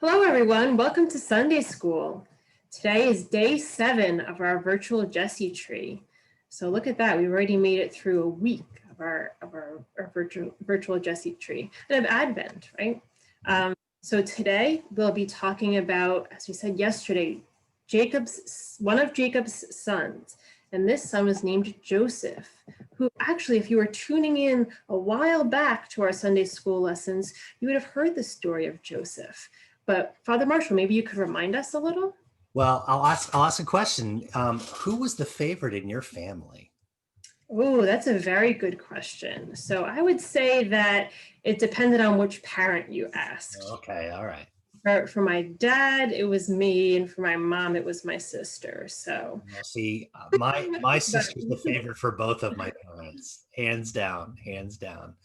Hello, everyone. Welcome to Sunday School. Today is day 7 of our virtual Jesse tree. So look at that. We've already made it through a week of our virtual Jesse tree and of Advent, right? So today we'll be talking about, as we said yesterday, one of Jacob's sons. And this son was named Joseph, who actually, if you were tuning in a while back to our Sunday school lessons, you would have heard the story of Joseph. But Father Marshall, maybe you could remind us a little? Well, I'll ask a question. Who was the favorite in your family? Oh, that's a very good question. So I would say that it depended on which parent you asked. Okay, all right. For my dad, it was me, and for my mom, it was my sister. So see, my sister's the favorite for both of my parents, hands down, hands down.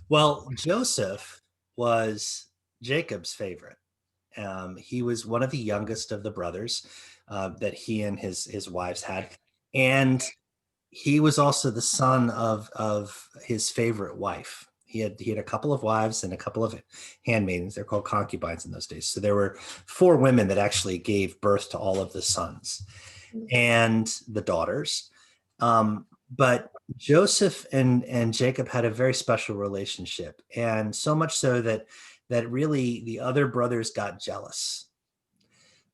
Well, Joseph was Jacob's favorite. He was one of the youngest of the brothers that he and his wives had, and he was also the son of his favorite wife. He had a couple of wives and a couple of handmaidens. They're called concubines in those days. So there were 4 women that actually gave birth to all of the sons and the daughters. But Joseph and Jacob had a very special relationship, and so much so that really the other brothers got jealous.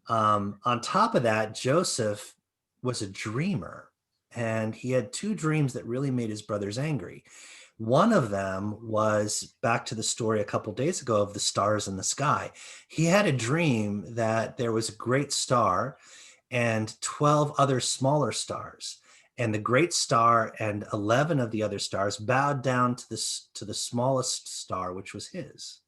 On top of that, Joseph was a dreamer, and he had 2 dreams that really made his brothers angry. One of them was back to the story a couple days ago of the stars in the sky. He had a dream that there was a great star and 12 other smaller stars, and the great star and 11 of the other stars bowed down to the smallest star, which was his.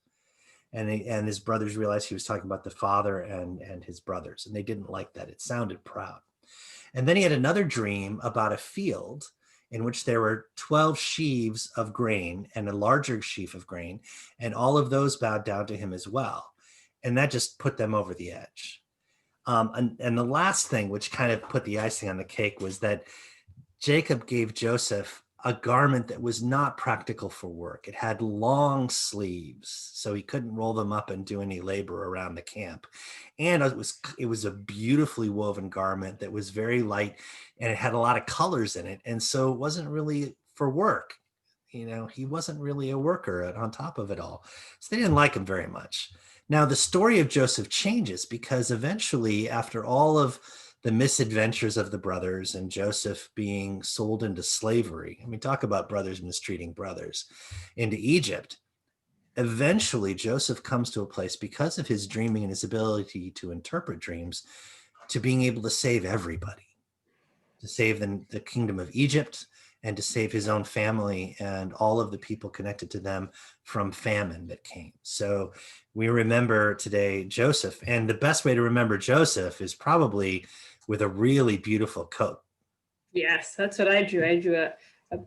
And his brothers realized he was talking about the father and his brothers, and they didn't like that. It sounded proud. And then he had another dream about a field in which there were 12 sheaves of grain and a larger sheaf of grain, and all of those bowed down to him as well. And that just put them over the edge. And the last thing, which kind of put the icing on the cake, was that Jacob gave Joseph a garment that was not practical for work. It had long sleeves, so he couldn't roll them up and do any labor around the camp. And it was a beautifully woven garment that was very light, and it had a lot of colors in it. And so it wasn't really for work. You know, he wasn't really a worker on top of it all. So they didn't like him very much. Now, the story of Joseph changes because eventually, after all of the misadventures of the brothers and Joseph being sold into slavery. I mean, talk about brothers mistreating brothers, into Egypt. Eventually, Joseph comes to a place, because of his dreaming and his ability to interpret dreams, to being able to save everybody, to save the kingdom of Egypt, and to save his own family and all of the people connected to them from famine that came. So we remember today Joseph, and the best way to remember Joseph is probably with a really beautiful coat. Yes, that's what I drew. I drew a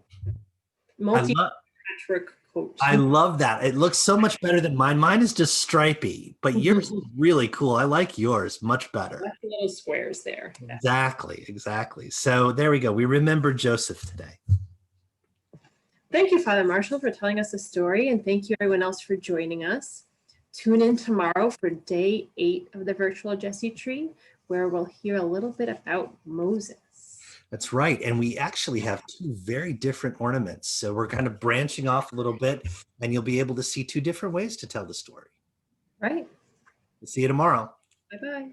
multi-patchwork coat. I love that. It looks so much better than mine. Mine is just stripy, but yours is really cool. I like yours much better. Like little squares there. Exactly, exactly. So there we go. We remember Joseph today. Thank you, Father Marshall, for telling us the story, and thank you everyone else for joining us. Tune in tomorrow for day 8 of the virtual Jesse tree, where we'll hear a little bit about Moses. That's right. And we actually have 2 very different ornaments. So we're kind of branching off a little bit, and you'll be able to see 2 different ways to tell the story. Right. We'll see you tomorrow. Bye-bye.